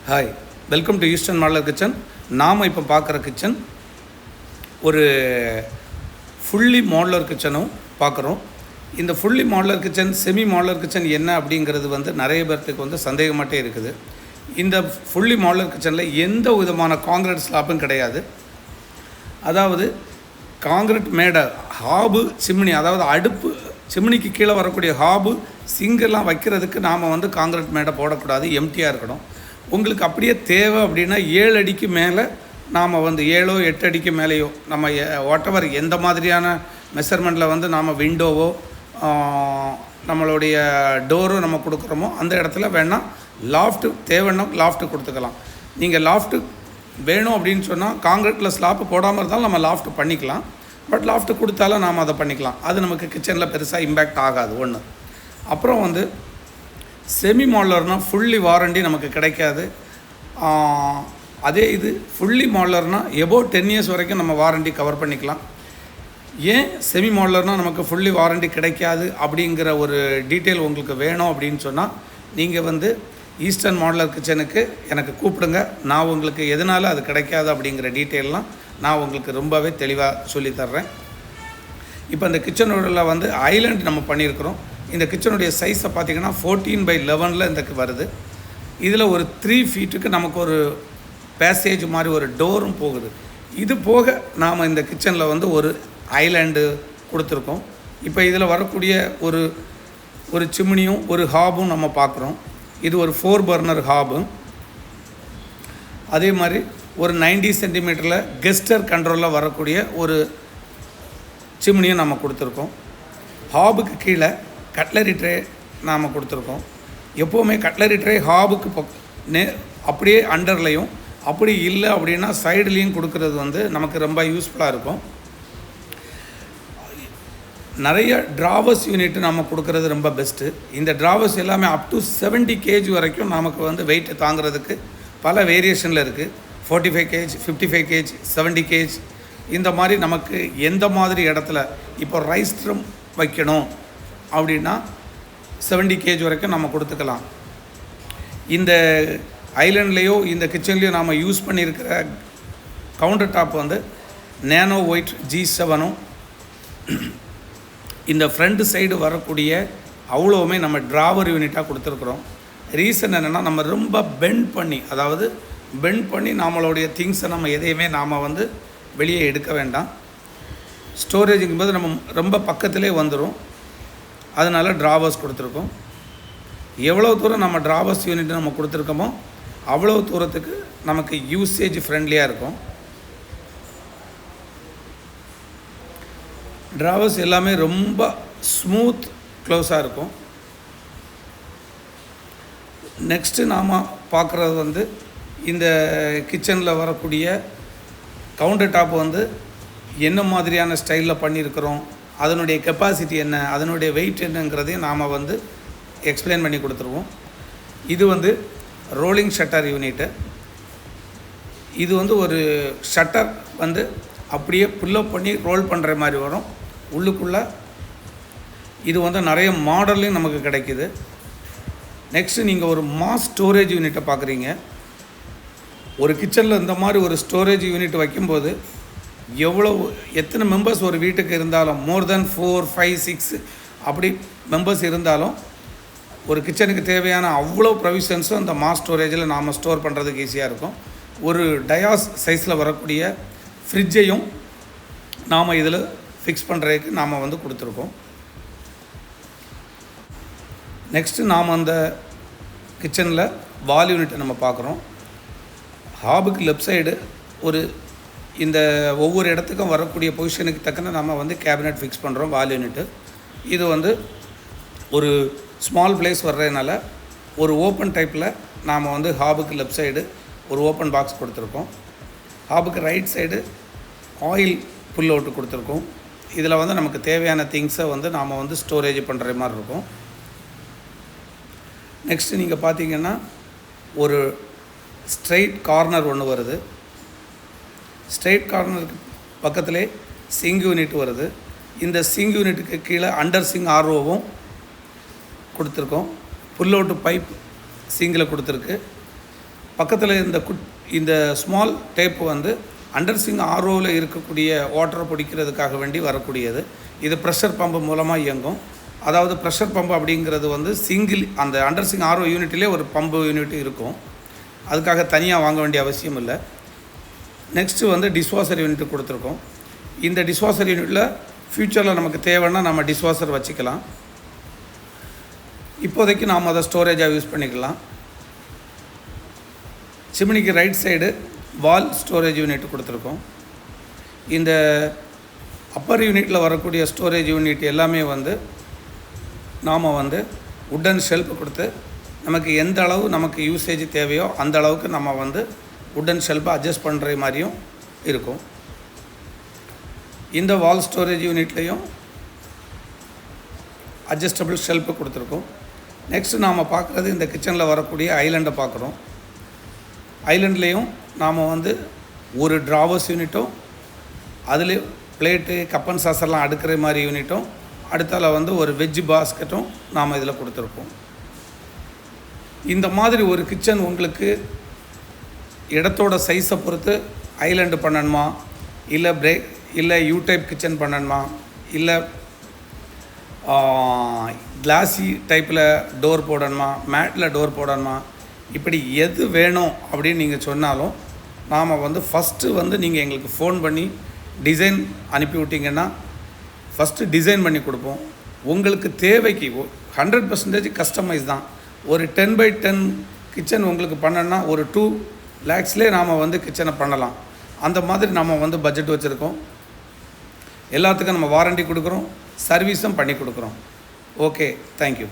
Hi, welcome to eastern modeller kitchen. நாம் இப்போ பார்க்குற கிச்சன் ஒரு ஃபுல்லி மாடலர் கிச்சனும் பார்க்குறோம். இந்த fully modeller kitchen, semi modeller kitchen என்ன அப்படிங்கிறது நிறைய பேர்த்துக்கு சந்தேகமாட்டே இருக்குது. இந்த ஃபுல்லி மாடலர் கிச்சனில் எந்த விதமான காங்கிரீட் ஸ்லாப்பும் கிடையாது. அதாவது காங்கிரீட் மேடை, ஹாபு, சிம்னி, அதாவது அடுப்பு சிம்னிக்கு கீழே வரக்கூடிய ஹாபு, சிங்கெல்லாம் வைக்கிறதுக்கு நாம் காங்கிரீட் மேடை போடக்கூடாது, எம்டியாக இருக்கணும். உங்களுக்கு அப்படியே தேவை அப்படின்னா 7 அடிக்கு மேலே நாம் 7 8 அடிக்கு மேலேயோ நம்ம வாட்டவர் எந்த மாதிரியான மெஷர்மெண்ட்டில் நாம் விண்டோவோ நம்மளுடைய டோரோ நம்ம கொடுக்குறோமோ அந்த இடத்துல வேணால் லாஃப்ட்டு தேவைன்னா லாஃப்ட்டு கொடுத்துக்கலாம். நீங்கள் லாஃப்ட்டு வேணும் அப்படின்னு சொன்னால் காங்கிரீட்டில் ஸ்லாப்பு போடாமல் இருந்தாலும் நம்ம லாஃப்ட்டு பண்ணிக்கலாம். பட் லாஃப்ட்டு கொடுத்தாலும் நாம் அதை பண்ணிக்கலாம். அது நமக்கு கிச்சனில் பெருசாக இம்பேக்ட் ஆகாது. ஒன்று. அப்புறம் செமி மாடலர்னால் ஃபுல்லி வாரண்டி நமக்கு கிடைக்காது. அதே இது ஃபுல்லி மாடலர்னால் எபோவ் 10 இயர்ஸ் வரைக்கும் நம்ம வாரண்டி கவர் பண்ணிக்கலாம். ஏன் செமி மாடலர்னால் நமக்கு ஃபுல்லி வாரண்டி கிடைக்காது அப்படிங்கிற ஒரு டீட்டெயில் உங்களுக்கு வேணும் அப்படின்னு சொன்னால் நீங்கள் ஈஸ்டர்ன் மாடலர் கிச்சனுக்கு எனக்கு கூப்பிடுங்க. நான் உங்களுக்கு எதனால் அது கிடைக்காது அப்படிங்கிற டீட்டெயிலெலாம் நான் உங்களுக்கு ரொம்பவே தெளிவாக சொல்லித்தர்றேன். இப்போ இந்த கிச்சனோட ஐலண்ட் நம்ம பண்ணியிருக்கிறோம். இந்த கிச்சனுடைய சைஸை பார்த்திங்கன்னா 14x11 இந்த வருது. இதில் ஒரு 3 ஃபீட்டுக்கு நமக்கு ஒரு பேசேஜ் மாதிரி ஒரு டோரும் போகுது. இது போக நாம் இந்த கிச்சனில் ஒரு ஐலாண்டு கொடுத்துருக்கோம். இப்போ இதில் வரக்கூடிய ஒரு சிம்னியும் ஒரு ஹாபும் நம்ம பார்க்குறோம். இது ஒரு 4 பர்னர் ஹாபு. அதே மாதிரி ஒரு 90 சென்டிமீட்டரில் கெஸ்டர் கண்ட்ரோலில் வரக்கூடிய ஒரு சிம்னியும் நம்ம கொடுத்துருக்கோம். ஹாபுக்கு கீழே கட்லரி ட்ரே நாம் கொடுத்துருக்கோம். எப்போவுமே கட்லரி ட்ரே ஹாபுக்கு அப்படியே அண்டர்லையும், அப்படி இல்லை அப்படின்னா சைடுலேயும் கொடுக்கறது நமக்கு ரொம்ப யூஸ்ஃபுல்லாக இருக்கும். நிறைய ட்ராவர்ஸ் யூனிட் நம்ம கொடுக்கறது ரொம்ப பெஸ்ட்டு. இந்த ட்ராவர்ஸ் எல்லாமே அப் டு 70 kg வரைக்கும் நமக்கு வெயிட் தாங்கிறதுக்கு பல வேரியேஷனில் இருக்குது. 45 kg, 55 kg, 70 kg, இந்த மாதிரி நமக்கு எந்த மாதிரி இடத்துல இப்போ ரைஸ் ட்ரம் வைக்கணும் அப்படின்னா 70 kg வரைக்கும் நம்ம கொடுத்துக்கலாம். இந்த ஐலண்ட்லேயோ இந்த கிச்சன்லேயோ நாம் யூஸ் பண்ணியிருக்கிற கவுண்டர் டாப் நேனோ ஒயிட் G7ம் இந்த ஃப்ரண்ட் சைடு வரக்கூடிய அவ்வளோவுமே நம்ம ட்ராவர் யூனிட்டாக கொடுத்துருக்குறோம். ரீசன் என்னென்னா, நம்ம ரொம்ப பெண்ட் பண்ணி நம்மளுடைய திங்ஸை நம்ம எதையுமே நாம் வெளியே எடுக்க வேண்டாம். ஸ்டோரேஜுங்கும்போது நம்ம ரொம்ப பக்கத்திலே வந்துடும். அதனால் ட்ராவர்ஸ் கொடுத்துருக்கோம். எவ்வளோ தூரம் நம்ம ட்ராவர்ஸ் யூனிட் நம்ம கொடுத்துருக்கோமோ அவ்வளோ தூரத்துக்கு நமக்கு யூசேஜ் ஃப்ரெண்ட்லியாக இருக்கும். ட்ராவர்ஸ் எல்லாமே ரொம்ப ஸ்மூத் க்ளோஸாக இருக்கும். நெக்ஸ்ட்டு நாம் பார்க்குறது இந்த கிச்சனில் வரக்கூடிய கவுண்டர் டாப் என்ன மாதிரியான ஸ்டைலில் பண்ணியிருக்கிறோம், அதனுடைய கெப்பாசிட்டி என்ன, அதனுடைய வெயிட் என்னங்கிறதையும் நாம் எக்ஸ்பிளைன் பண்ணி கொடுத்துருவோம். இது ரோலிங் ஷட்டர் யூனிட்டு. இது ஒரு ஷட்டர் அப்படியே புல்லப் பண்ணி ரோல் பண்ணுற மாதிரி வரும். உள்ளுக்குள்ளே இது நிறைய மாடல்லையும் நமக்கு கிடைக்கிது. நெக்ஸ்ட்டு நீங்கள் ஒரு மாஸ் ஸ்டோரேஜ் யூனிட்டை பார்க்குறீங்க. ஒரு கிச்சனில் இந்த மாதிரி ஒரு ஸ்டோரேஜ் யூனிட் வைக்கும்போது எத்தனை மெம்பர்ஸ் ஒரு வீட்டுக்கு இருந்தாலும், மோர் தென் 4, 5, 6 அப்படி மெம்பர்ஸ் இருந்தாலும் ஒரு கிச்சனுக்கு தேவையான அவ்வளோ ப்ரொவிஷன்ஸும் அந்த மாஸ் ஸ்டோரேஜில் நாம் ஸ்டோர் பண்ணுறதுக்கு ஈஸியாக இருக்கும். ஒரு டயாஸ் சைஸில் வரக்கூடிய ஃப்ரிட்ஜையும் நாம் இதில் ஃபிக்ஸ் பண்ணுறதுக்கு நாம் கொடுத்துருக்கோம். நெக்ஸ்ட்டு நாம் அந்த கிச்சனில் வால் யூனிட்டை நம்ம பார்க்குறோம். ஹாபுக்கு லெஃப்ட் சைடு இந்த ஒவ்வொரு இடத்துக்கும் வரக்கூடிய பொசிஷனுக்கு தக்கன நம்ம கேபினெட் ஃபிக்ஸ் பண்ணுறோம் வால் யூனிட்டு. இது ஒரு ஸ்மால் பிளேஸ் வர்றதுனால ஒரு ஓப்பன் டைப்பில் நாம் ஹாபுக்கு லெஃப்ட் சைடு ஒரு ஓப்பன் பாக்ஸ் கொடுத்துருக்கோம். ஹாபுக்கு right side oil pull out கொடுத்துருக்கோம். இதில் நமக்கு தேவையான திங்ஸை நாம் ஸ்டோரேஜ் பண்ணுற மாதிரி இருக்கும். நெக்ஸ்ட்டு நீங்கள் பார்த்தீங்கன்னா ஒரு ஸ்ட்ரெயிட் கார்னர் ஒன்று வருது. ஸ்ட்ரெயிட் கார்னருக்கு பக்கத்திலே சிங்க் யூனிட் வருது. இந்த சிங்க் யூனிட்டுக்கு கீழே அண்டர் சிங்க் ஆர்ஓவும் கொடுத்துருக்கோம். புல் அவுட்டு பைப் சிங்கில் கொடுத்துருக்கு. பக்கத்தில் இந்த ஸ்மால் டேப்பு வந்து அண்டர் சிங்க் ஆர்ஓவில் இருக்கக்கூடிய வாட்டரை பிடிக்கிறதுக்காக வேண்டி வரக்கூடியது. இது ப்ரெஷர் பம்பு மூலமாக இயங்கும். அதாவது ப்ரெஷர் பம்பு அப்படிங்கிறது வந்து சிங்கிள் அந்த அண்டர் சிங்க் ஆர்ஓ யூனிட்டிலே ஒரு பம்பு யூனிட் இருக்கும். அதுக்காக தனியாக வாங்க வேண்டிய அவசியம் இல்லை. நெக்ஸ்ட்டு வந்து டிஷ்வாஷர் யூனிட் கொடுத்துருக்கோம். இந்த டிஷ்வாஷர் யூனிட்டில் ஃப்யூச்சரில் நமக்கு தேவைன்னா நம்ம டிஷ்வாஷர் வச்சுக்கலாம். இப்போதைக்கு நாம் அதை ஸ்டோரேஜாக யூஸ் பண்ணிக்கலாம். சிம்னிக்கு right side wall storage unit கொடுத்துருக்கோம். இந்த அப்பர் யூனிட்டில் வரக்கூடிய ஸ்டோரேஜ் யூனிட் எல்லாமே வந்து நாம் வந்து உட்டன் ஷெல்ஃப் கொடுத்து நமக்கு எந்த அளவு நமக்கு யூசேஜ் தேவையோ அந்த அளவுக்கு நம்ம வந்து உட்டன் ஷெல்ஃபை அட்ஜஸ்ட் பண்ணுற மாதிரியும் இருக்கும். இந்த வால் ஸ்டோரேஜ் யூனிட்லேயும் அட்ஜஸ்டபிள் ஷெல்ஃபு கொடுத்துருக்கோம். நெக்ஸ்ட்டு நாம் பார்க்குறது இந்த கிச்சனில் வரக்கூடிய ஐலண்டை பார்க்குறோம். ஐலண்ட்லேயும் நாம் வந்து ஒரு ட்ராவர்ஸ் யூனிட்டும் அதில் பிளேட்டு கப்பன் சாசர்லாம் அடுக்கிற மாதிரி யூனிட்டும் அடுத்தால வந்து ஒரு வெஜ் பாஸ்கெட்டும் நாம் இதில் கொடுத்துருக்கோம். இந்த மாதிரி ஒரு கிச்சன் உங்களுக்கு இடத்தோட சைஸை பொறுத்து ஐலண்டு பண்ணணுமா, இல்லை யூ டைப் கிச்சன் பண்ணணுமா, இல்லை கிளாஸி டைப்பில் டோர் போடணுமா, மேட்டில் டோர் போடணுமா, இப்படி எது வேணும் அப்படின்னு நீங்கள் சொன்னாலும் நாம் வந்து ஃபஸ்ட்டு வந்து நீங்கள் எங்களுக்கு ஃபோன் பண்ணி டிசைன் அனுப்பி விட்டிங்கன்னா ஃபஸ்ட்டு டிசைன் பண்ணி கொடுப்போம். உங்களுக்கு தேவைக்கு 100% கஸ்டமைஸ் தான். ஒரு 10x10 கிச்சன் உங்களுக்கு பண்ணணுன்னா ஒரு 2 lakhsலேயே நாம் வந்து கிச்சனை பண்ணலாம். அந்த மாதிரி நாம் வந்து பட்ஜெட் வச்சுருக்கோம். எல்லாத்துக்கும் நம்ம வாரண்டி கொடுக்குறோம், சர்வீஸும் பண்ணி கொடுக்குறோம். Okay, thank you.